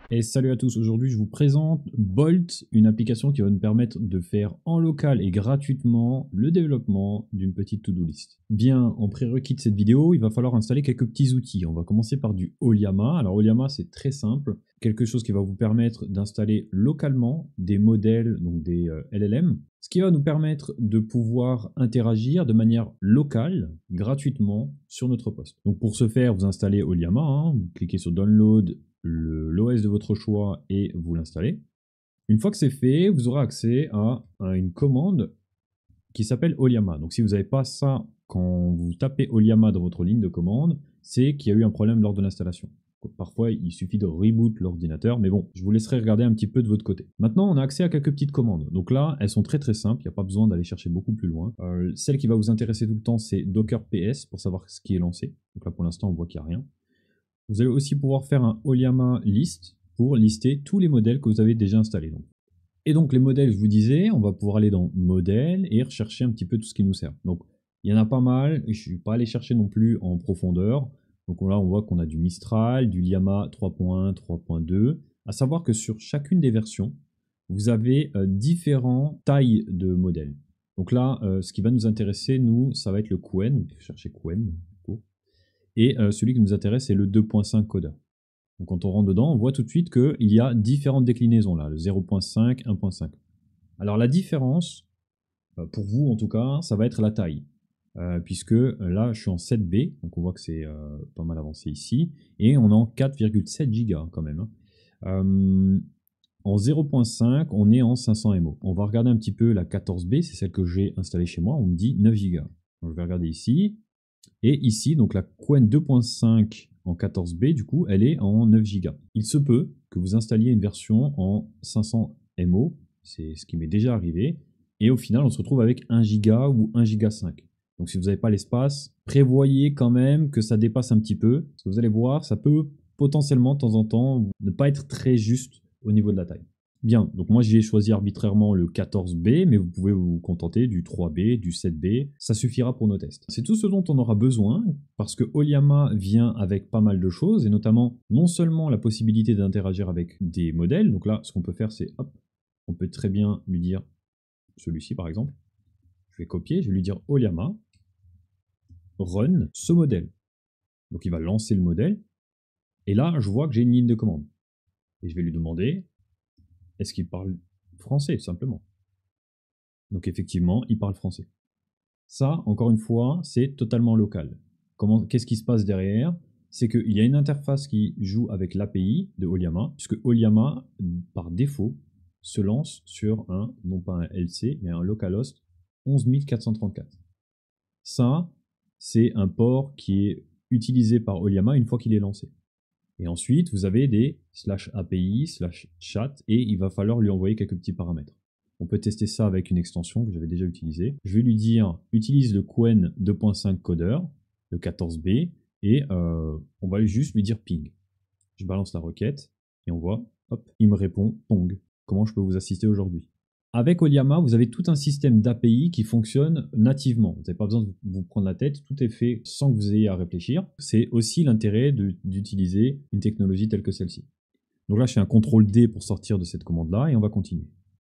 Et salut à tous, aujourd'hui je vous présente Bolt, une application qui va nous permettre de faire en local et gratuitement le développement d'une petite to-do list. Bien, en prérequis de cette vidéo, il va falloir installer quelques petits outils. On va commencer par du Oliama. Alors Oliama c'est très simple, quelque chose qui va vous permettre d'installer localement des modèles, donc des LLM, ce qui va nous permettre de pouvoir interagir de manière locale, gratuitement, sur notre poste. Donc pour ce faire, vous installez Oliama, vous cliquez sur Download, l'OS de votre choix et vous l'installez. Une fois que c'est fait, vous aurez accès à une commande qui s'appelle Oliama. Donc si vous n'avez pas ça quand vous tapez Oliama dans votre ligne de commande, c'est qu'il y a eu un problème lors de l'installation. Parfois, il suffit de reboot l'ordinateur, mais bon, je vous laisserai regarder un petit peu de votre côté. Maintenant, on a accès à quelques petites commandes. Donc là, elles sont très très simples, il n'y a pas besoin d'aller chercher beaucoup plus loin. Celle qui va vous intéresser tout le temps, c'est Docker PS, pour savoir ce qui est lancé. Donc là, pour l'instant, on voit qu'il n'y a rien. Vous allez aussi pouvoir faire un Oliama list pour lister tous les modèles que vous avez déjà installés. Et donc les modèles, je vous disais, on va pouvoir aller dans modèles et rechercher un petit peu tout ce qui nous sert. Donc il y en a pas mal, je ne suis pas allé chercher non plus en profondeur. Donc là on voit qu'on a du Mistral, du Llama 3.1, 3.2. À savoir que sur chacune des versions, vous avez différentes tailles de modèles. Donc là, ce qui va nous intéresser, nous, ça va être le Qwen. Chercher Qwen. Et celui qui nous intéresse, c'est le 2.5 coder. Donc quand on rentre dedans, on voit tout de suite qu'il y a différentes déclinaisons là, le 0.5, 1.5. Alors la différence, pour vous en tout cas, ça va être la taille. Puisque là, je suis en 7B, donc on voit que c'est pas mal avancé ici, et on est en 4,7 Go quand même. En 0.5, on est en 500 MO. On va regarder un petit peu la 14B, c'est celle que j'ai installée chez moi, on me dit 9 Go. Donc, je vais regarder ici, et ici, donc la Qwen 2.5 en 14B, du coup, elle est en 9 Go. Il se peut que vous installiez une version en 500 MO, c'est ce qui m'est déjà arrivé, et au final, on se retrouve avec 1 Go ou 1 Go 5. Donc si vous n'avez pas l'espace, prévoyez quand même que ça dépasse un petit peu, parce que vous allez voir, ça peut potentiellement, de temps en temps, ne pas être très juste au niveau de la taille. Bien, donc moi j'ai choisi arbitrairement le 14B, mais vous pouvez vous contenter du 3B, du 7B, ça suffira pour nos tests. C'est tout ce dont on aura besoin, parce que Oliama vient avec pas mal de choses, et notamment non seulement la possibilité d'interagir avec des modèles, donc là ce qu'on peut faire c'est, hop, on peut très bien lui dire, celui-ci par exemple, je vais copier, je vais lui dire Oliama, run ce modèle. Donc il va lancer le modèle, et là je vois que j'ai une ligne de commande. Et je vais lui demander, est-ce qu'il parle français, tout simplement? Donc effectivement, il parle français. Ça, encore une fois, c'est totalement local. Qu'est-ce qui se passe derrière? C'est qu'il y a une interface qui joue avec l'API de Oliama, puisque Oliama, par défaut, se lance sur un, non pas un LC, mais un localhost 11434. Ça, c'est un port qui est utilisé par Oliama une fois qu'il est lancé. Et ensuite, vous avez des /API, /chat, et il va falloir lui envoyer quelques petits paramètres. On peut tester ça avec une extension que j'avais déjà utilisée. Je vais lui dire, utilise le Qwen 2.5 coder, le 14B, et on va juste lui dire ping. Je balance la requête, et on voit, hop, il me répond pong. Comment je peux vous assister aujourd'hui? Avec Oliama, vous avez tout un système d'API qui fonctionne nativement. Vous n'avez pas besoin de vous prendre la tête, tout est fait sans que vous ayez à réfléchir. C'est aussi l'intérêt d'utiliser une technologie telle que celle-ci. Donc là, je fais un CTRL D pour sortir de cette commande-là et on va continuer.